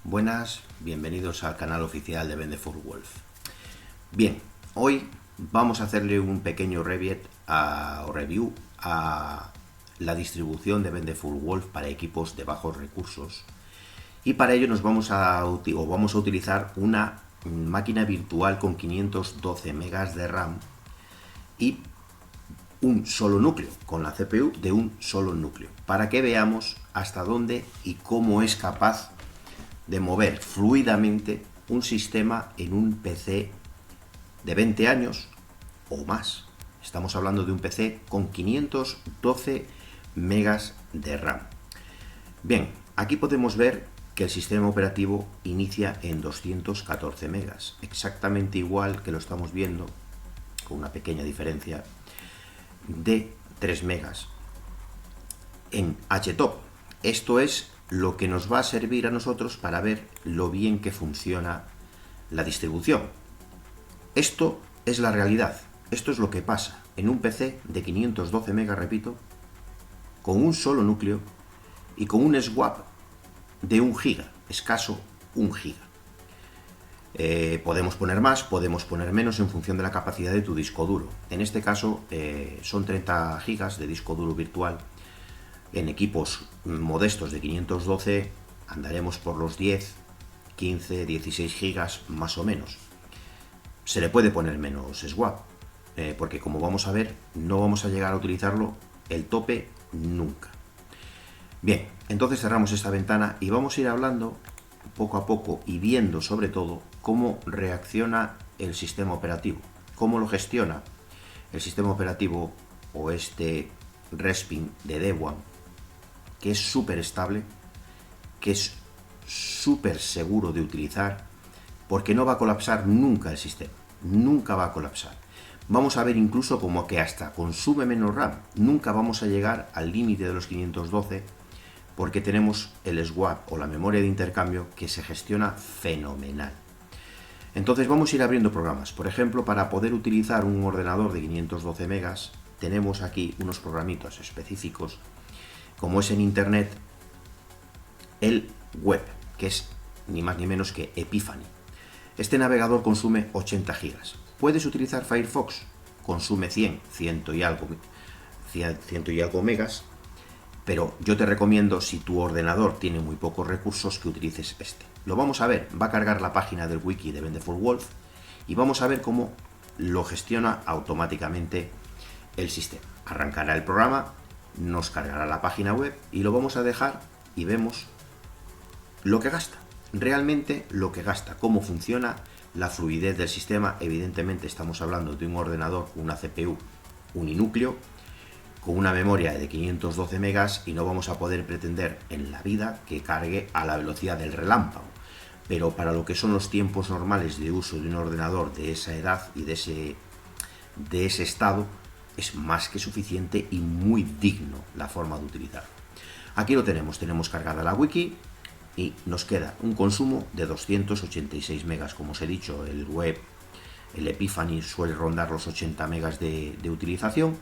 Buenas, bienvenidos al canal oficial de Vendeful-Wolf. Bien, hoy vamos a hacerle un pequeño review a la distribución de Vendeful-Wolf para equipos de bajos recursos, y para ello vamos a utilizar una máquina virtual con 512 megas de RAM y un solo núcleo, con la CPU de un solo núcleo, para que veamos hasta dónde y cómo es capaz de mover fluidamente un sistema en un PC de 20 años o más. Estamos hablando de un PC con 512 megas de RAM. Bien, aquí podemos ver que el sistema operativo inicia en 214 megas, exactamente igual que lo estamos viendo, con una pequeña diferencia de 3 megas en HTOP. Esto es lo que nos va a servir a nosotros para ver lo bien que funciona la distribución. Esto es la realidad, esto es lo que pasa en un PC de 512 megas, repito, con un solo núcleo y con un swap de 1 giga, escaso 1 giga. Podemos poner más, podemos poner menos en función de la capacidad de tu disco duro. En este caso son 30 gigas de disco duro virtual. En equipos modestos de 512 andaremos por los 10, 15, 16 gigas más o menos. Se le puede poner menos swap, porque como vamos a ver, no vamos a llegar a utilizarlo el tope nunca. Bien, entonces cerramos esta ventana y vamos a ir hablando poco a poco y viendo sobre todo cómo reacciona el sistema operativo, cómo lo gestiona el sistema operativo o este Respin de Debian, que es súper estable, que es súper seguro de utilizar, porque no va a colapsar nunca el sistema, nunca va a colapsar. Vamos a ver incluso como que hasta consume menos RAM, nunca vamos a llegar al límite de los 512, porque tenemos el swap o la memoria de intercambio que se gestiona fenomenal. Entonces vamos a ir abriendo programas. Por ejemplo, para poder utilizar un ordenador de 512 megas, tenemos aquí unos programitas específicos, como es en internet el web, que es ni más ni menos que Epiphany. Este navegador consume 80 gigas. Puedes utilizar Firefox, consume 100 y algo megas, pero yo te recomiendo, si tu ordenador tiene muy pocos recursos, que utilices este. Lo vamos a ver, va a cargar la página del wiki de Vendeful-Wolf y vamos a ver cómo lo gestiona automáticamente el sistema. Arrancará el programa, nos cargará la página web y lo vamos a dejar y vemos lo que gasta, realmente lo que gasta, cómo funciona la fluidez del sistema. Evidentemente estamos hablando de un ordenador, una CPU uninúcleo, con una memoria de 512 megas y no vamos a poder pretender en la vida que cargue a la velocidad del relámpago. Pero para lo que son los tiempos normales de uso de un ordenador de esa edad y de ese estado, es más que suficiente y muy digno la forma de utilizarlo. Aquí lo tenemos cargada la wiki y nos queda un consumo de 286 megas. Como os he dicho, el web, el Epiphany, suele rondar los 80 megas de utilización.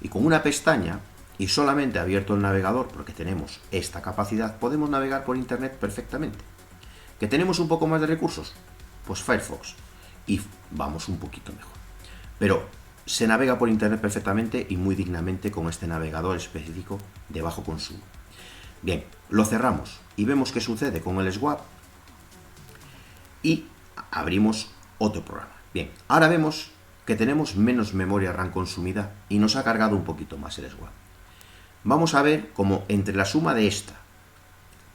Y con una pestaña y solamente abierto el navegador, porque tenemos esta capacidad, podemos navegar por internet perfectamente. ¿Que tenemos un poco más de recursos? Pues Firefox, y vamos un poquito mejor. Pero se navega por internet perfectamente y muy dignamente con este navegador específico de bajo consumo. Bien, lo cerramos y vemos qué sucede con el swap y abrimos otro programa. Bien, ahora vemos que tenemos menos memoria RAM consumida y nos ha cargado un poquito más el swap. Vamos a ver cómo entre la suma de esta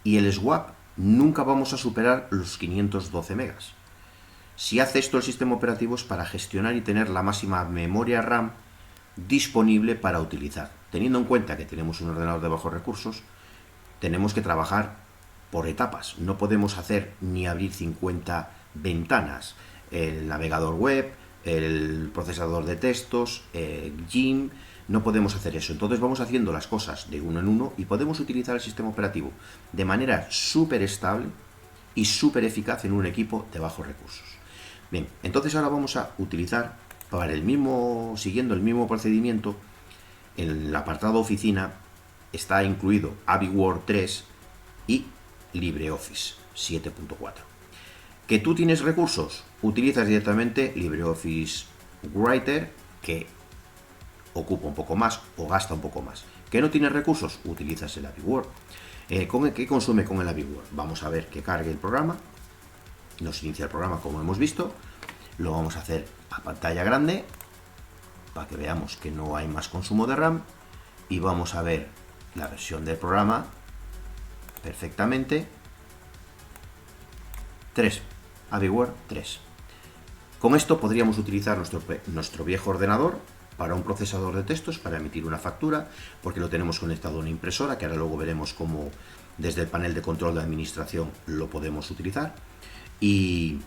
y el swap nunca vamos a superar los 512 megas. Si hace esto el sistema operativo es para gestionar y tener la máxima memoria RAM disponible para utilizar. Teniendo en cuenta que tenemos un ordenador de bajos recursos, tenemos que trabajar por etapas. No podemos hacer ni abrir 50 ventanas. El navegador web, el procesador de textos, GIMP, no podemos hacer eso. Entonces vamos haciendo las cosas de uno en uno y podemos utilizar el sistema operativo de manera súper estable y súper eficaz en un equipo de bajos recursos. Bien, entonces ahora vamos a utilizar, siguiendo el mismo procedimiento, en el apartado oficina está incluido AbiWord 3 y LibreOffice 7.4. ¿Que tú tienes recursos? Utilizas directamente LibreOffice Writer, que ocupa un poco más o gasta un poco más. ¿Que no tienes recursos? Utilizas el AbiWord. ¿Qué consume con el AbiWord? Vamos a ver que cargue el programa. Nos inicia el programa como hemos visto. Lo vamos a hacer a pantalla grande para que veamos que no hay más consumo de RAM. Y vamos a ver la versión del programa perfectamente. 3. AbiWord 3. Con esto podríamos utilizar nuestro viejo ordenador para un procesador de textos, para emitir una factura, porque lo tenemos conectado a una impresora, que ahora luego veremos cómo desde el panel de control de administración lo podemos utilizar, y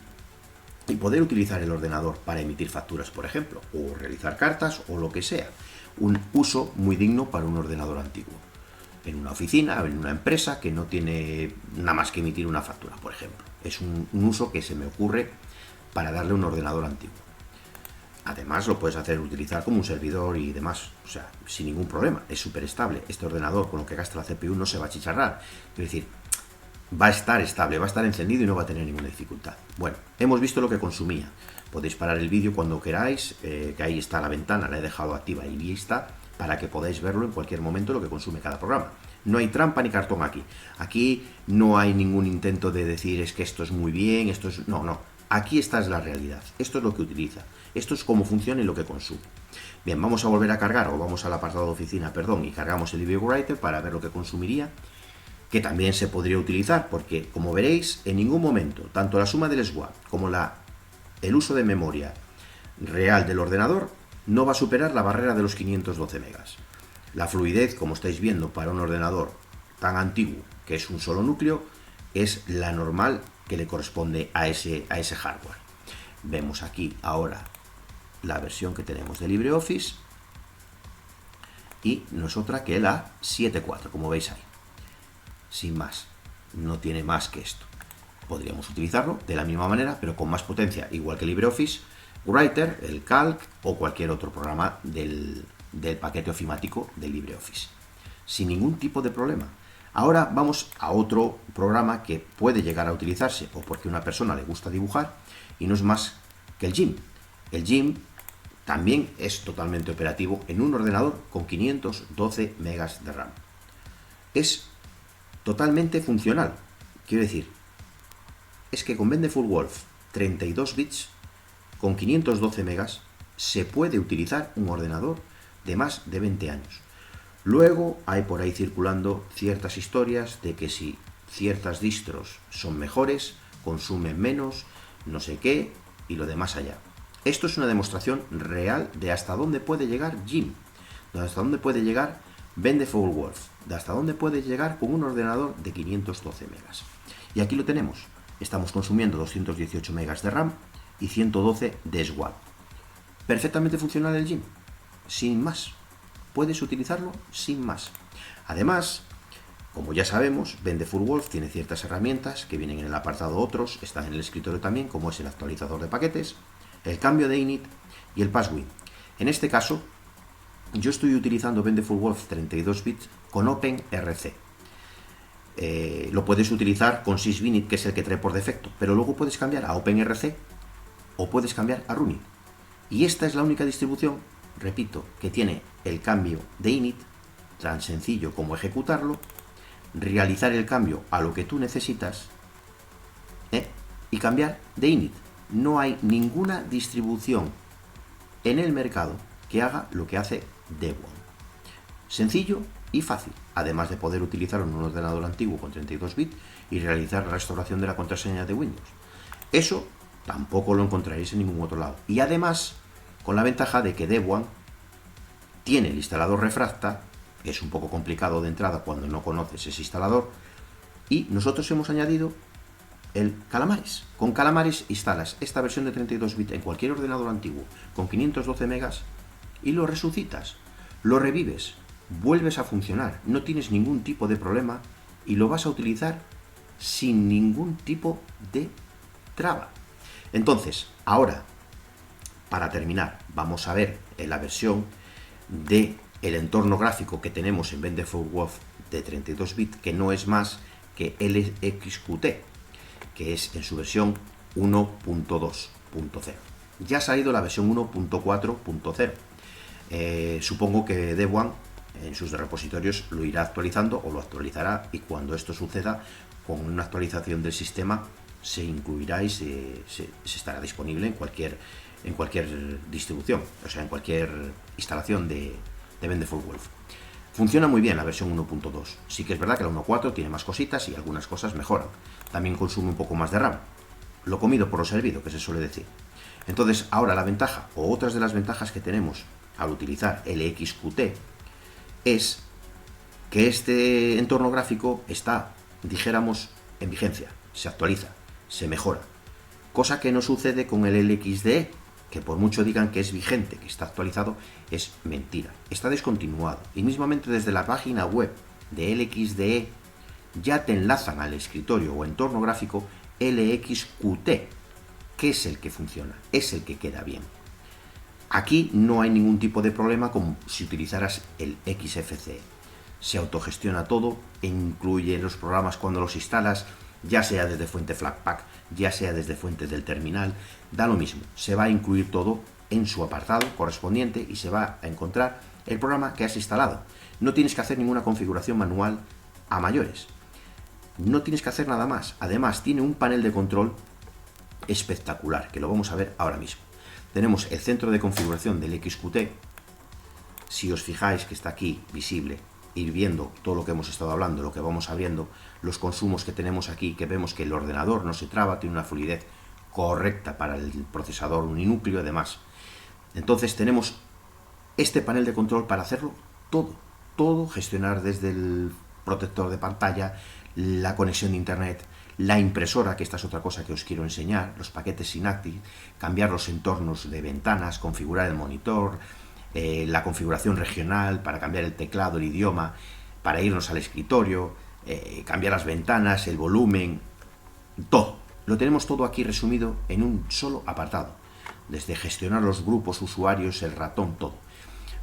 poder utilizar el ordenador para emitir facturas, por ejemplo, o realizar cartas o lo que sea. Un uso muy digno para un ordenador antiguo. En una oficina, en una empresa que no tiene nada más que emitir una factura, por ejemplo. Es un uso que se me ocurre para darle un ordenador antiguo. Además lo puedes utilizar como un servidor y demás, o sea, sin ningún problema, es súper estable. Este ordenador, con lo que gasta la CPU, no se va a achicharrar, es decir, va a estar estable, va a estar encendido y no va a tener ninguna dificultad. Bueno, hemos visto lo que consumía. Podéis parar el vídeo cuando queráis, que ahí está la ventana, la he dejado activa y vista, para que podáis verlo en cualquier momento lo que consume cada programa. No hay trampa ni cartón aquí. Aquí no hay ningún intento de decir es que esto es muy bien, esto es... No, no. Aquí está es la realidad. Esto es lo que utiliza. Esto es cómo funciona y lo que consume. Bien, vamos a volver a cargar, o vamos al apartado de oficina, perdón, y cargamos el LibreWriter para ver lo que consumiría, que también se podría utilizar, porque, como veréis, en ningún momento, tanto la suma del swap como el uso de memoria real del ordenador no va a superar la barrera de los 512 megas. La fluidez, como estáis viendo, para un ordenador tan antiguo, que es un solo núcleo, es la normal que le corresponde a ese hardware. Vemos aquí ahora la versión que tenemos de LibreOffice y no es otra que la 7.4, como veis ahí. Sin más, no tiene más que esto. Podríamos utilizarlo de la misma manera, pero con más potencia, igual que LibreOffice Writer, el Calc o cualquier otro programa del paquete ofimático de LibreOffice. Sin ningún tipo de problema. Ahora vamos a otro programa que puede llegar a utilizarse o porque a una persona le gusta dibujar y no es más que el GIMP. El GIMP también es totalmente operativo en un ordenador con 512 megas de RAM. Es totalmente funcional. Quiero decir, es que con Wonderful Wolf 32 bits con 512 megas se puede utilizar un ordenador de más de 20 años. Luego hay por ahí circulando ciertas historias de que si ciertas distros son mejores, consumen menos, no sé qué, y lo demás allá. Esto es una demostración real de hasta dónde puede llegar GIMP, de hasta dónde puede llegar Wonderful Wolf, de hasta dónde puede llegar con un ordenador de 512 megas. Y aquí lo tenemos. Estamos consumiendo 218 megas de RAM y 112 de swap. Perfectamente funcional el GIMP, sin más. Puedes utilizarlo sin más. Además, como ya sabemos, Wonderful Wolf tiene ciertas herramientas que vienen en el apartado otros, están en el escritorio también, como es el actualizador de paquetes, el cambio de init y el password. En este caso, yo estoy utilizando Wonderful Wolf 32 bits con OpenRC. Lo puedes utilizar con sysvinit, que es el que trae por defecto, pero luego puedes cambiar a OpenRC o puedes cambiar a Runit. Y esta es la única distribución, repito, que tiene el cambio de init, tan sencillo como ejecutarlo, realizar el cambio a lo que tú necesitas y cambiar de init. No hay ninguna distribución en el mercado que haga lo que hace Debian. Sencillo y fácil, además de poder utilizarlo en un ordenador antiguo con 32 bits y realizar la restauración de la contraseña de Windows. Eso tampoco lo encontraréis en ningún otro lado. Y además, con la ventaja de que Debian tiene el instalador Refracta, que es un poco complicado de entrada cuando no conoces ese instalador, y nosotros hemos añadido el Calamares. Con Calamares instalas esta versión de 32 bits en cualquier ordenador antiguo con 512 megas y lo resucitas, lo revives, vuelves a funcionar, no tienes ningún tipo de problema y lo vas a utilizar sin ningún tipo de traba. Entonces, ahora, para terminar, vamos a ver en la versión de el entorno gráfico que tenemos en Wonderful Wolf de 32 bits, que no es más que LXQT, que es en su versión 1.2.0. Ya ha salido la versión 1.4.0. Supongo que Devuan en sus repositorios lo irá actualizando o lo actualizará, y cuando esto suceda, con una actualización del sistema se incluirá y se estará disponible en cualquier distribución, o sea, en cualquier instalación de Wonderful Wolf. Funciona muy bien la versión 1.2. Sí que es verdad que la 1.4 tiene más cositas y algunas cosas mejoran. También consume un poco más de RAM. Lo comido por lo servido, que se suele decir. Entonces, ahora la ventaja, o otras de las ventajas que tenemos al utilizar LXQT, es que este entorno gráfico está, dijéramos, en vigencia, se actualiza, se mejora. Cosa que no sucede con el LXDE, que por mucho digan que es vigente, que está actualizado, es mentira. Está descontinuado. Y mismamente desde la página web de LXDE ya te enlazan al escritorio o entorno gráfico LXQT, que es el que funciona, es el que queda bien. Aquí no hay ningún tipo de problema como si utilizaras el XFCE. Se autogestiona todo e incluye los programas cuando los instalas, ya sea desde fuente Flatpak, ya sea desde fuentes del terminal, da lo mismo. Se va a incluir todo en su apartado correspondiente y se va a encontrar el programa que has instalado. No tienes que hacer ninguna configuración manual a mayores. No tienes que hacer nada más. Además, tiene un panel de control espectacular, que lo vamos a ver ahora mismo. Tenemos el centro de configuración del XQT. Si os fijáis que está aquí visible, ir viendo todo lo que hemos estado hablando, lo que vamos abriendo, los consumos que tenemos aquí, que vemos que el ordenador no se traba, tiene una fluidez correcta para el procesador uninúcleo y demás. Entonces tenemos este panel de control para hacerlo todo, gestionar desde el protector de pantalla, la conexión de internet, la impresora, que esta es otra cosa que os quiero enseñar, los paquetes Synaptic, cambiar los entornos de ventanas, configurar el monitor, la configuración regional para cambiar el teclado, el idioma, para irnos al escritorio, cambiar las ventanas, el volumen, todo. Lo tenemos todo aquí resumido en un solo apartado, desde gestionar los grupos, usuarios, el ratón, todo.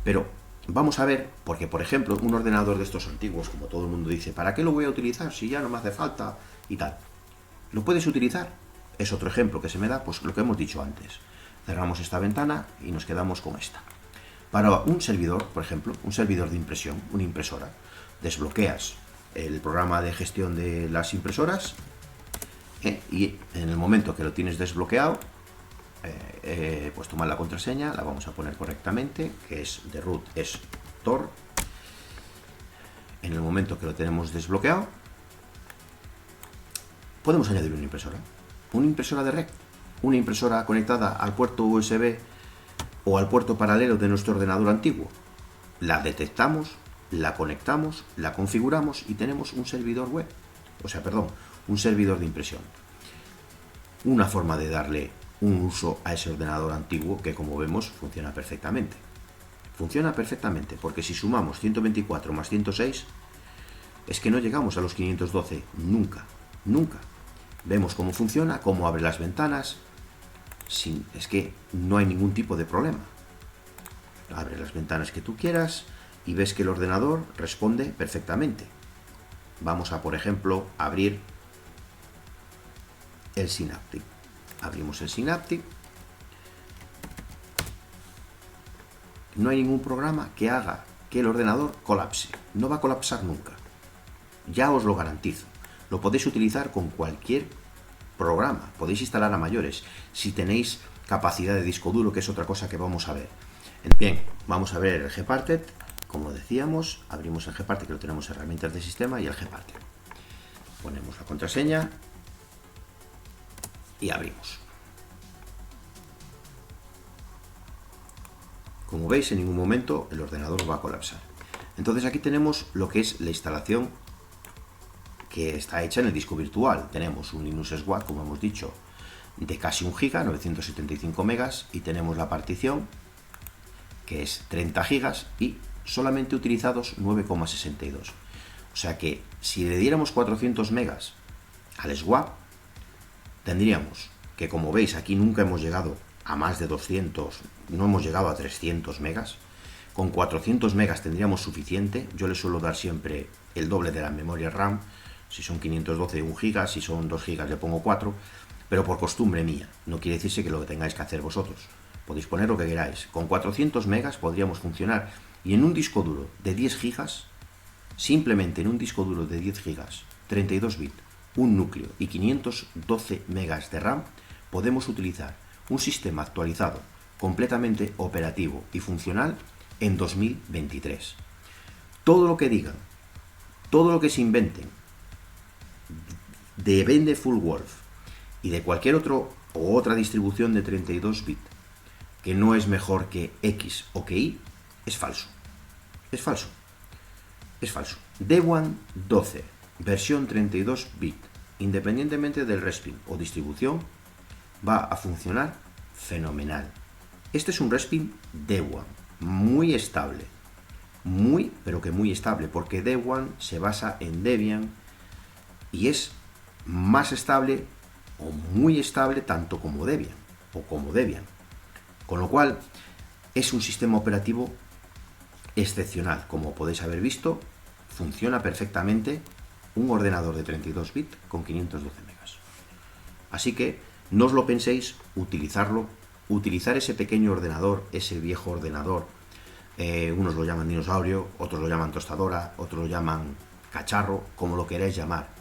Pero vamos a ver, porque por ejemplo, un ordenador de estos antiguos, como todo el mundo dice, ¿para qué lo voy a utilizar si ya no me hace falta y tal? ¿Lo puedes utilizar? Es otro ejemplo que se me da, pues lo que hemos dicho antes. Cerramos esta ventana y nos quedamos con esta. Para un servidor, por ejemplo, un servidor de impresión, una impresora, desbloqueas el programa de gestión de las impresoras y en el momento que lo tienes desbloqueado, pues tomar la contraseña, la vamos a poner correctamente, que es de root, es Tor. En el momento que lo tenemos desbloqueado, podemos añadir una impresora de red, una impresora conectada al puerto USB o al puerto paralelo de nuestro ordenador antiguo. La detectamos, la conectamos, la configuramos y tenemos un servidor web, un servidor de impresión. Una forma de darle un uso a ese ordenador antiguo que, como vemos, funciona perfectamente. Funciona perfectamente porque si sumamos 124 más 106, es que no llegamos a los 512, nunca. Vemos cómo funciona, cómo abre las ventanas. Es que no hay ningún tipo de problema. Abre las ventanas que tú quieras y ves que el ordenador responde perfectamente. Vamos a, por ejemplo, abrir el Synaptic. Abrimos el Synaptic. No hay ningún programa que haga que el ordenador colapse. No va a colapsar nunca. Ya os lo garantizo. Lo podéis utilizar con cualquier programa. Podéis instalar a mayores. Si tenéis capacidad de disco duro, que es otra cosa que vamos a ver. Bien, vamos a ver el Gparted. Como decíamos, abrimos el Gparted, que lo tenemos en herramientas de sistema, y el Gparted. Ponemos la contraseña y abrimos. Como veis, en ningún momento el ordenador va a colapsar. Entonces aquí tenemos lo que es la instalación que está hecha en el disco virtual. Tenemos un Linux SWAT, como hemos dicho, de casi 1 GB, 975 megas, y tenemos la partición, que es 30 gigas, y solamente utilizados 9,62. O sea que si le diéramos 400 megas al SWAT, tendríamos que, como veis, aquí nunca hemos llegado a más de 200, no hemos llegado a 300 megas. Con 400 megas tendríamos suficiente. Yo le suelo dar siempre el doble de la memoria RAM. Si son 512, 1 giga, si son 2 gigas le pongo 4, pero por costumbre mía. No quiere decirse que lo tengáis que hacer vosotros. Podéis poner lo que queráis. Con 400 megas podríamos funcionar. Y en un disco duro de 10 gigas, simplemente en un disco duro de 10 gigas, 32 bits, un núcleo y 512 megas de RAM, podemos utilizar un sistema actualizado, completamente operativo y funcional en 2023. Todo lo que digan, todo lo que se inventen de Wonderful Wolf y de cualquier otra distribución de 32 bits que no es mejor que X o que Y, es falso. Es falso. Es falso. Debian 12, versión 32 bits, independientemente del respin o distribución, va a funcionar fenomenal. Este es un respin Debian, muy estable. Muy, pero que muy estable, porque Debian se basa en Debian y es más estable o muy estable tanto como Debian o como Debian. Con lo cual, es un sistema operativo excepcional. Como podéis haber visto, funciona perfectamente un ordenador de 32 bits con 512 megas. Así que no os lo penséis, utilizarlo, utilizar ese pequeño ordenador, ese viejo ordenador. Unos lo llaman dinosaurio, otros lo llaman tostadora, otros lo llaman cacharro, como lo queráis llamar.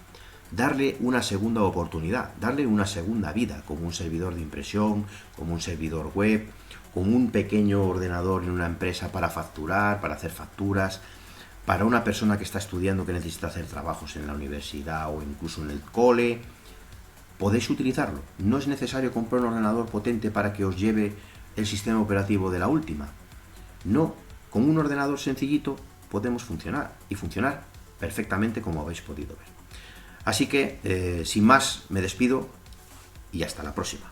Darle una segunda oportunidad, darle una segunda vida, como un servidor de impresión, como un servidor web, como un pequeño ordenador en una empresa para facturar, para hacer facturas, para una persona que está estudiando que necesita hacer trabajos en la universidad o incluso en el cole. Podéis utilizarlo. No es necesario comprar un ordenador potente para que os lleve el sistema operativo de la última. No, con un ordenador sencillito podemos funcionar y funcionar perfectamente como habéis podido ver. Así que, sin más, me despido y hasta la próxima.